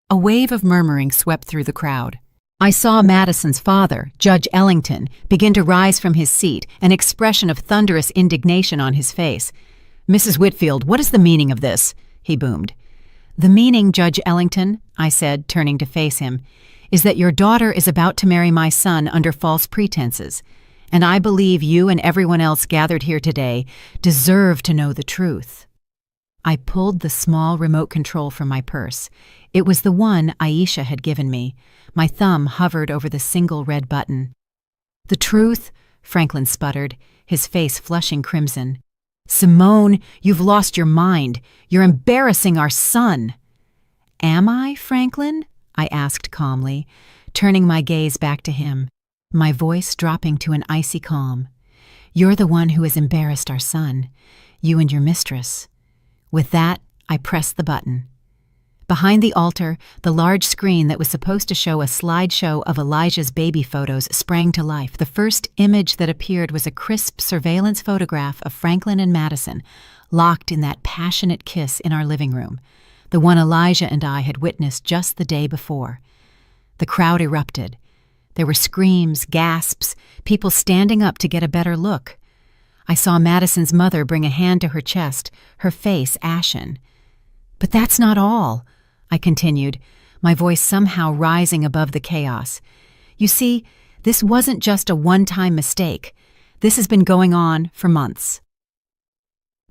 S1: A wave of murmuring swept through the crowd. I saw Madison's father, Judge Ellington, begin to rise from his seat, an expression of thunderous indignation on his face. "Mrs. Whitfield, what is the meaning of this?" he boomed. "The meaning, Judge Ellington," I said, turning to face him, "is that your daughter is about to marry my son under false pretenses, and I believe you and everyone else gathered here today deserve to know the truth." I pulled the small remote control from my purse. It was the one Aisha had given me. My thumb hovered over the single red button. "The truth?" Franklin sputtered, his face flushing crimson. "Simone, you've lost your mind. You're embarrassing our son." "Am I, Franklin?" I asked calmly, turning my gaze back to him, my voice dropping to an icy calm. "You're the one who has embarrassed our son, you and your mistress." With that, I pressed the button. Behind the altar, the large screen that was supposed to show a slideshow of Elijah's baby photos sprang to life. The first image that appeared was a crisp surveillance photograph of Franklin and Madison, locked in that passionate kiss in our living room, the one Elijah and I had witnessed just the day before. The crowd erupted. There were screams, gasps, people standing up to get a better look. I saw Madison's mother bring a hand to her chest, her face ashen. "But that's not all," I continued, my voice somehow rising above the chaos. "You see, this wasn't just a one-time mistake. This has been going on for months."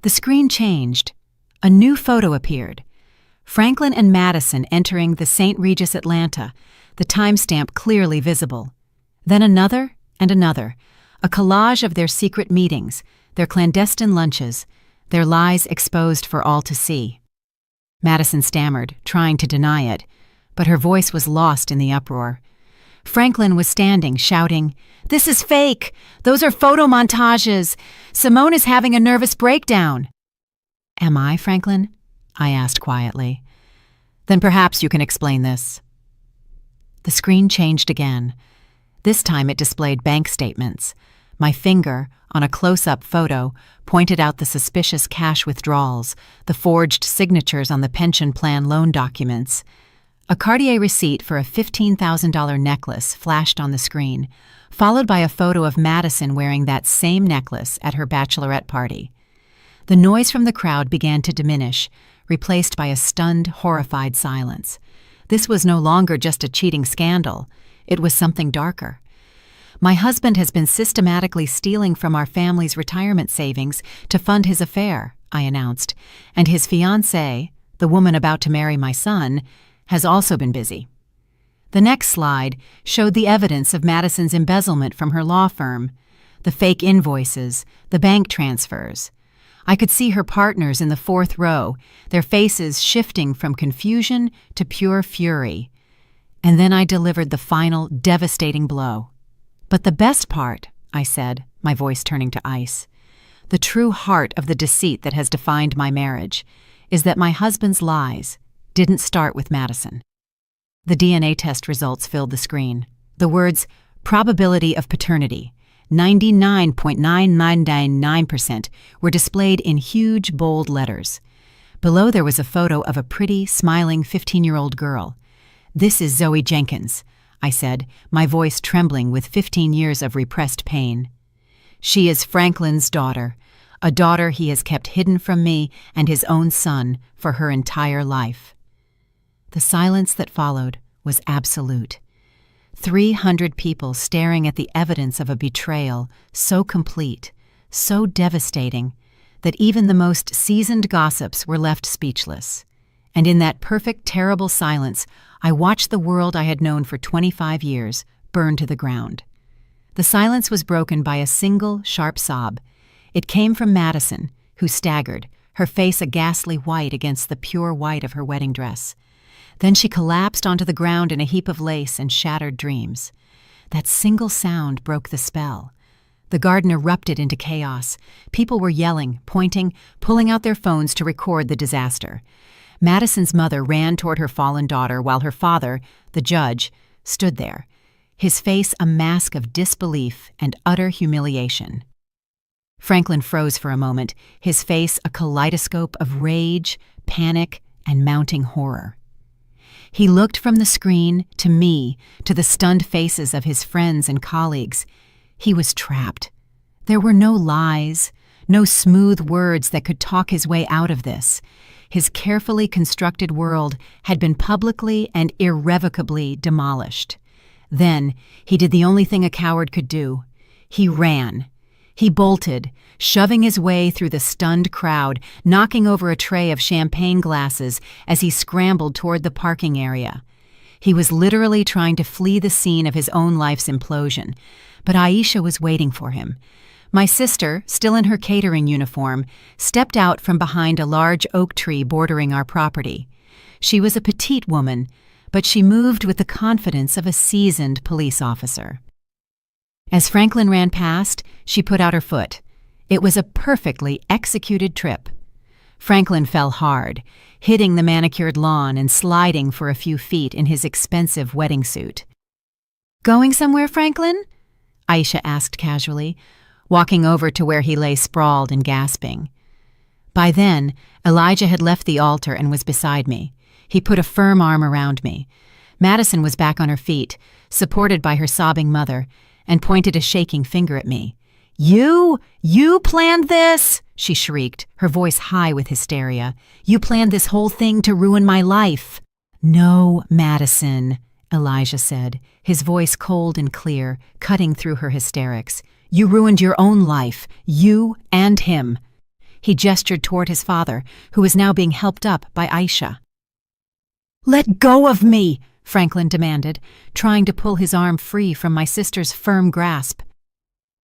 S1: The screen changed. A new photo appeared. Franklin and Madison entering the St. Regis Atlanta, the timestamp clearly visible. Then another and another, a collage of their secret meetings, their clandestine lunches, their lies exposed for all to see. Madison stammered, trying to deny it, but her voice was lost in the uproar. Franklin was standing, shouting, "This is fake! Those are photo montages! Simone is having a nervous breakdown!" "Am I, Franklin?" I asked quietly. "Then perhaps you can explain this." The screen changed again. This time it displayed bank statements. My finger, on a close-up photo, pointed out the suspicious cash withdrawals, the forged signatures on the pension plan loan documents. A Cartier receipt for a $15,000 necklace flashed on the screen, followed by a photo of Madison wearing that same necklace at her bachelorette party. The noise from the crowd began to diminish, replaced by a stunned, horrified silence. This was no longer just a cheating scandal. It was something darker. My husband has been systematically stealing from our family's retirement savings to fund his affair, I announced, and his fiancée, the woman about to marry my son, has also been busy. The next slide showed the evidence of Madison's embezzlement from her law firm. the fake invoices, the bank transfers. I could see her partners in the fourth row, their faces shifting from confusion to pure fury. And then I delivered the final, devastating blow. "But the best part," I said, my voice turning to ice, "the true heart of the deceit that has defined my marriage, is that my husband's lies didn't start with Madison." The DNA test results filled the screen. The words, "probability of paternity," 99.9999%, were displayed in huge, bold letters. Below there was a photo of a pretty, smiling 15-year-old girl. "This is Zoe Jenkins," I said, my voice trembling with 15 years of repressed pain. "She is Franklin's daughter, a daughter he has kept hidden from me and his own son for her entire life." The silence that followed was absolute. 300 people staring at the evidence of a betrayal so complete, so devastating, that even the most seasoned gossips were left speechless. And in that perfect, terrible silence, I watched the world I had known for 25 years burn to the ground. The silence was broken by a single, sharp sob. It came from Madison, who staggered, her face a ghastly white against the pure white of her wedding dress. Then she collapsed onto the ground in a heap of lace and shattered dreams. That single sound broke the spell. The garden erupted into chaos. People were yelling, pointing, pulling out their phones to record the disaster. Madison's mother ran toward her fallen daughter while her father, the judge, stood there, his face a mask of disbelief and utter humiliation. Franklin froze for a moment, his face a kaleidoscope of rage, panic, and mounting horror. He looked from the screen to me, to the stunned faces of his friends and colleagues. He was trapped. There were no lies, no smooth words that could talk his way out of this. His carefully constructed world had been publicly and irrevocably demolished. Then he did the only thing a coward could do. He ran. He bolted, shoving his way through the stunned crowd, knocking over a tray of champagne glasses as he scrambled toward the parking area. He was literally trying to flee the scene of his own life's implosion, but Aisha was waiting for him. My sister, still in her catering uniform, stepped out from behind a large oak tree bordering our property. She was a petite woman, but she moved with the confidence of a seasoned police officer. As Franklin ran past, she put out her foot. It was a perfectly executed trip. Franklin fell hard, hitting the manicured lawn and sliding for a few feet in his expensive wedding suit. "Going somewhere, Franklin?" Aisha asked casually, walking over to where he lay sprawled and gasping. By then, Elijah had left the altar and was beside me. He put a firm arm around me. Madison was back on her feet, supported by her sobbing mother, and pointed a shaking finger at me. You planned this?" she shrieked, her voice high with hysteria. "You planned this whole thing to ruin my life." "No, Madison," Elijah said, his voice cold and clear, cutting through her hysterics. "You ruined your own life, you and him." He gestured toward his father, who was now being helped up by Aisha. "Let go of me!" Franklin demanded, trying to pull his arm free from my sister's firm grasp.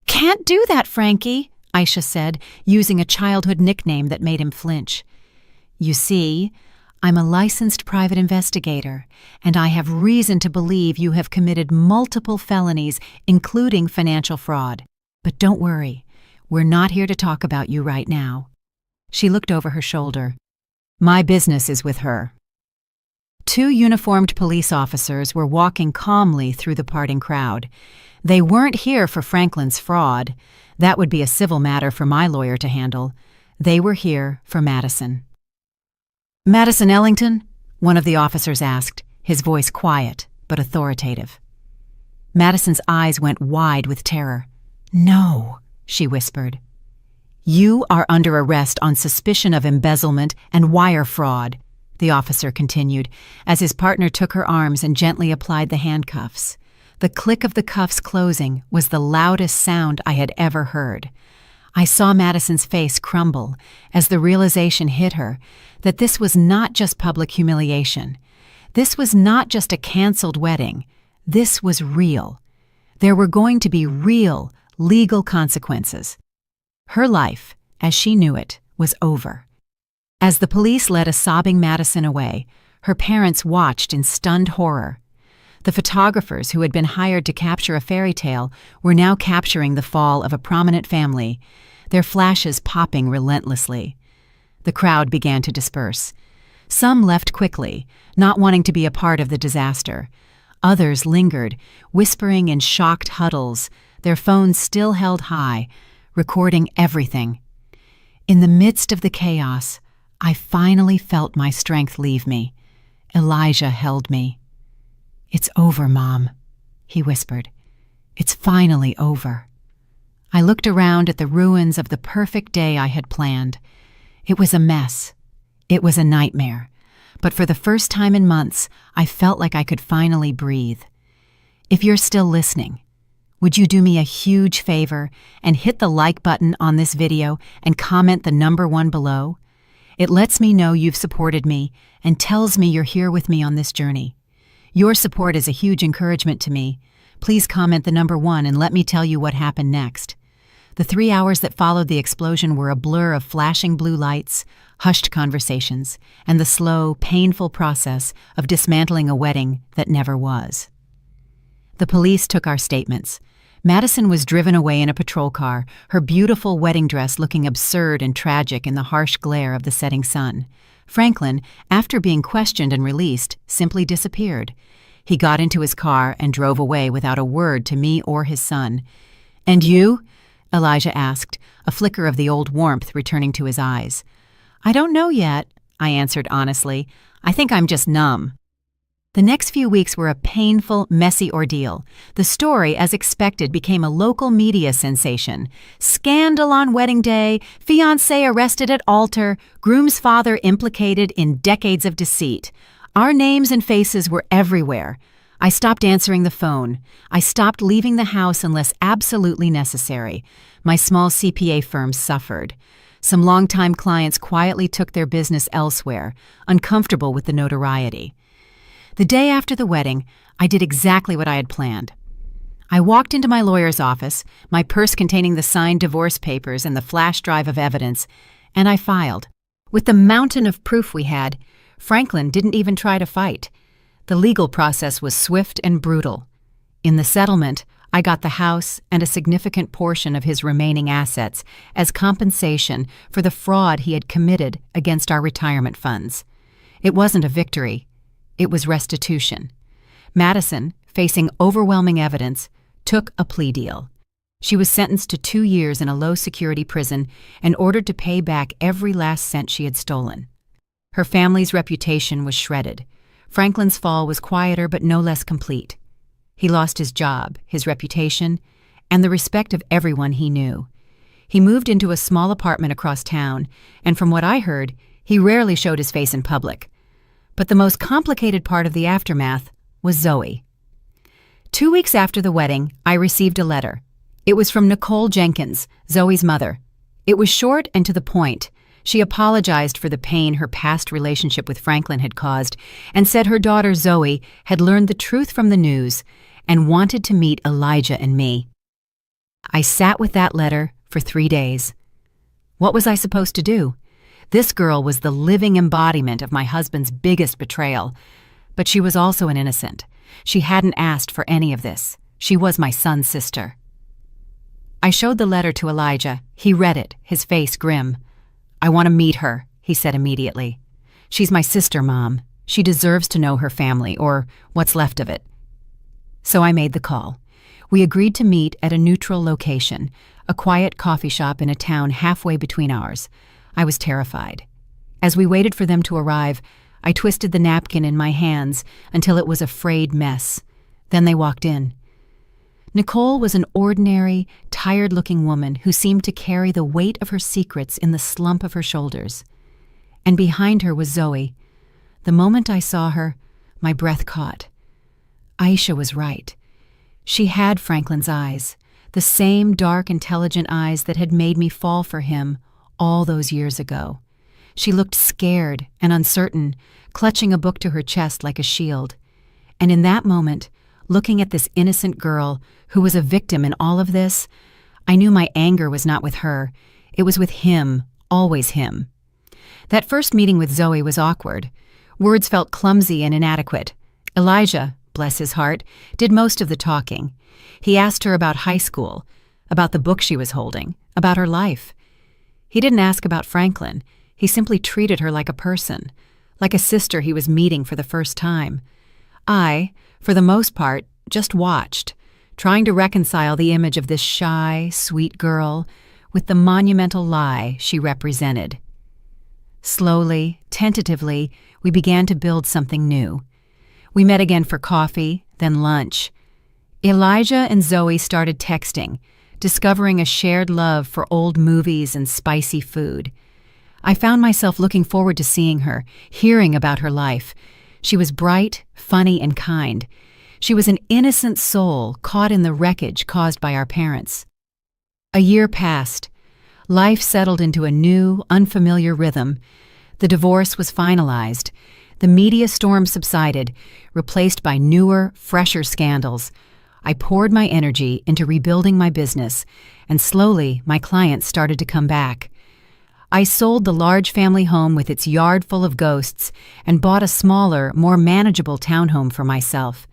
S1: "Can't do that, Frankie," Aisha said, using a childhood nickname that made him flinch. "You see, I'm a licensed private investigator, and I have reason to believe you have committed multiple felonies, including financial fraud. But don't worry, we're not here to talk about you right now." She looked over her shoulder. "My business is with her." 2 uniformed police officers were walking calmly through the parting crowd. They weren't here for Franklin's fraud. That would be a civil matter for my lawyer to handle. They were here for Madison. "Madison Ellington?" one of the officers asked, his voice quiet but authoritative. Madison's eyes went wide with terror. "No," she whispered. "You are under arrest on suspicion of embezzlement and wire fraud," the officer continued, as his partner took her arms and gently applied the handcuffs. The click of the cuffs closing was the loudest sound I had ever heard. I saw Madison's face crumble as the realization hit her that this was not just public humiliation. This was not just a canceled wedding. This was real. There were going to be real, legal consequences. Her life, as she knew it, was over. As the police led a sobbing Madison away, her parents watched in stunned horror. The photographers who had been hired to capture a fairy tale were now capturing the fall of a prominent family, their flashes popping relentlessly. The crowd began to disperse. Some left quickly, not wanting to be a part of the disaster. Others lingered, whispering in shocked huddles, their phones still held high, recording everything. In the midst of the chaos, I finally felt my strength leave me. Elijah held me. "It's over, Mom," he whispered. "It's finally over." I looked around at the ruins of the perfect day I had planned. It was a mess. It was a nightmare. But for the first time in months, I felt like I could finally breathe. If you're still listening, would you do me a huge favor and hit the like button on this video and comment the number 1 below? It lets me know you've supported me and tells me you're here with me on this journey. Your support is a huge encouragement to me. Please comment the number 1 and let me tell you what happened next. The 3 hours that followed the explosion were a blur of flashing blue lights, hushed conversations, and the slow, painful process of dismantling a wedding that never was. The police took our statements. Madison was driven away in a patrol car, her beautiful wedding dress looking absurd and tragic in the harsh glare of the setting sun. Franklin, after being questioned and released, simply disappeared. He got into his car and drove away without a word to me or his son. "And you?" Elijah asked, a flicker of the old warmth returning to his eyes. "I don't know yet," I answered honestly. "I think I'm just numb." The next few weeks were a painful, messy ordeal. The story, as expected, became a local media sensation. Scandal on wedding day, fiancé arrested at altar, groom's father implicated in decades of deceit. Our names and faces were everywhere. I stopped answering the phone. I stopped leaving the house unless absolutely necessary. My small CPA firm suffered. Some longtime clients quietly took their business elsewhere, uncomfortable with the notoriety. The day after the wedding, I did exactly what I had planned. I walked into my lawyer's office, my purse containing the signed divorce papers and the flash drive of evidence, and I filed. With the mountain of proof we had, Franklin didn't even try to fight. The legal process was swift and brutal. In the settlement, I got the house and a significant portion of his remaining assets as compensation for the fraud he had committed against our retirement funds. It wasn't a victory. It was restitution. Madison, facing overwhelming evidence, took a plea deal. She was sentenced to 2 years in a low-security prison and ordered to pay back every last cent she had stolen. Her family's reputation was shredded. Franklin's fall was quieter but no less complete. He lost his job, his reputation, and the respect of everyone he knew. He moved into a small apartment across town, and from what I heard, he rarely showed his face in public. But the most complicated part of the aftermath was Zoe. 2 weeks after the wedding, I received a letter. It was from Nicole Jenkins, Zoe's mother. It was short and to the point. She apologized for the pain her past relationship with Franklin had caused and said her daughter Zoe had learned the truth from the news and wanted to meet Elijah and me. I sat with that letter for 3 days. What was I supposed to do? This girl was the living embodiment of my husband's biggest betrayal, but she was also an innocent. She hadn't asked for any of this. She was my son's sister. I showed the letter to Elijah. He read it, his face grim. "I want to meet her," he said immediately. "She's my sister, Mom. She deserves to know her family, or what's left of it." So I made the call. We agreed to meet at a neutral location, a quiet coffee shop in a town halfway between ours. I was terrified. As we waited for them to arrive, I twisted the napkin in my hands until it was a frayed mess. Then they walked in. Nicole was an ordinary, tired-looking woman who seemed to carry the weight of her secrets in the slump of her shoulders. And behind her was Zoe. The moment I saw her, my breath caught. Aisha was right. She had Franklin's eyes, the same dark, intelligent eyes that had made me fall for him all those years ago. She looked scared and uncertain, clutching a book to her chest like a shield. And in that moment, looking at this innocent girl who was a victim in all of this, I knew my anger was not with her. It was with him, always him. That first meeting with Zoe was awkward. Words felt clumsy and inadequate. Elijah, bless his heart, did most of the talking. He asked her about high school, about the book she was holding, about her life. He didn't ask about Franklin. He simply treated her like a person, like a sister he was meeting for the first time. I, for the most part, just watched, trying to reconcile the image of this shy, sweet girl with the monumental lie she represented. Slowly, tentatively, we began to build something new. We met again for coffee, then lunch. Elijah and Zoe started texting, discovering a shared love for old movies and spicy food. I found myself looking forward to seeing her, hearing about her life. She was bright, funny, and kind. She was an innocent soul caught in the wreckage caused by our parents. A year passed. Life settled into a new, unfamiliar rhythm. The divorce was finalized. The media storm subsided, replaced by newer, fresher scandals. I poured my energy into rebuilding my business, and slowly my clients started to come back. I sold the large family home with its yard full of ghosts and bought a smaller, more manageable townhome for myself.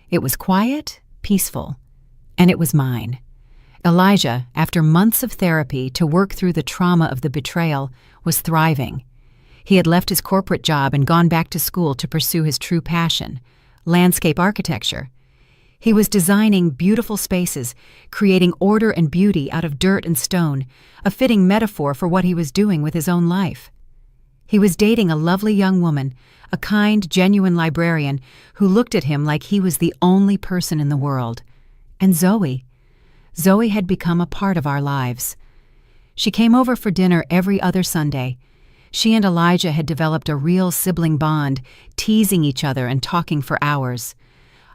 S1: It was quiet, peaceful, and it was mine. Elijah, after months of therapy to work through the trauma of the betrayal, was thriving. He had left his corporate job and gone back to school to pursue his true passion, landscape architecture. He was designing beautiful spaces, creating order and beauty out of dirt and stone, a fitting metaphor for what he was doing with his own life. He was dating a lovely young woman, a kind, genuine librarian who looked at him like he was the only person in the world. And Zoe. Zoe had become a part of our lives. She came over for dinner every other Sunday. She and Elijah had developed a real sibling bond, teasing each other and talking for hours.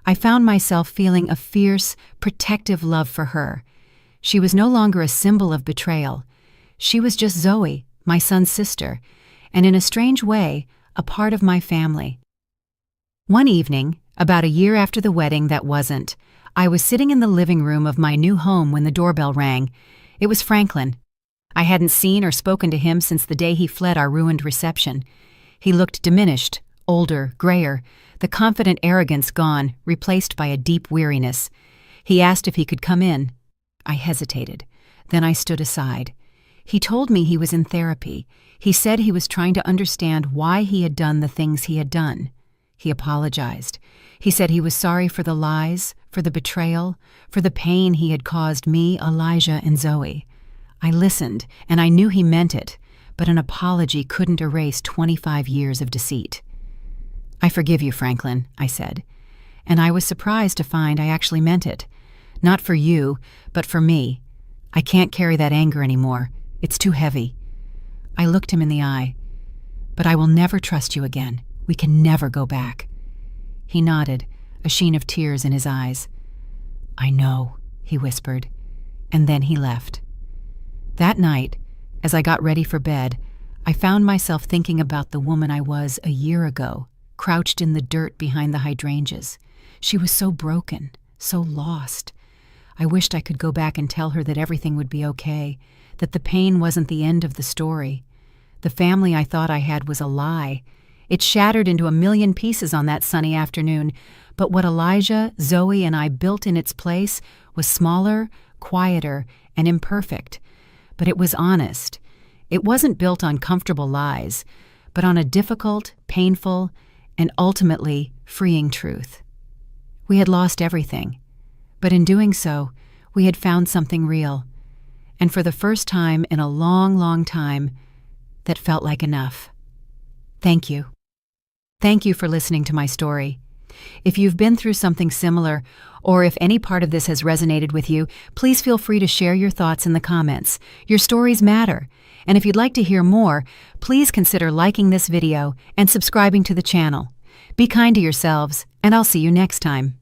S1: I found myself feeling a fierce, protective love for her. She was no longer a symbol of betrayal. She was just Zoe, my son's sister, and in a strange way, a part of my family. One evening, about a year after the wedding that wasn't, I was sitting in the living room of my new home when the doorbell rang. It was Franklin. I hadn't seen or spoken to him since the day he fled our ruined reception. He looked diminished, older, grayer, the confident arrogance gone, replaced by a deep weariness. He asked if he could come in. I hesitated. Then I stood aside. He told me he was in therapy. He said he was trying to understand why he had done the things he had done. He apologized. He said he was sorry for the lies, for the betrayal, for the pain he had caused me, Elijah, and Zoe. I listened, and I knew he meant it, but an apology couldn't erase 25 years of deceit. "I forgive you, Franklin," I said, and I was surprised to find I actually meant it. Not for you, but for me. I can't carry that anger anymore. It's too heavy. I looked him in the eye. "But I will never trust you again. We can never go back." He nodded, a sheen of tears in his eyes. "I know," he whispered, and then he left. That night, as I got ready for bed, I found myself thinking about the woman I was a year ago, crouched in the dirt behind the hydrangeas. She was so broken, so lost. I wished I could go back and tell her that everything would be okay, that the pain wasn't the end of the story. The family I thought I had was a lie. It shattered into a million pieces on that sunny afternoon, but what Elijah, Zoe, and I built in its place was smaller, quieter, and imperfect. But it was honest. It wasn't built on comfortable lies, but on a difficult, painful, and ultimately freeing truth. We had lost everything, but in doing so, we had found something real, and for the first time in a long, long time, that felt like enough. Thank you. Thank you for listening to my story. If you've been through something similar, or if any part of this has resonated with you, please feel free to share your thoughts in the comments. Your stories matter, and if you'd like to hear more, please consider liking this video and subscribing to the channel. Be kind to yourselves, and I'll see you next time.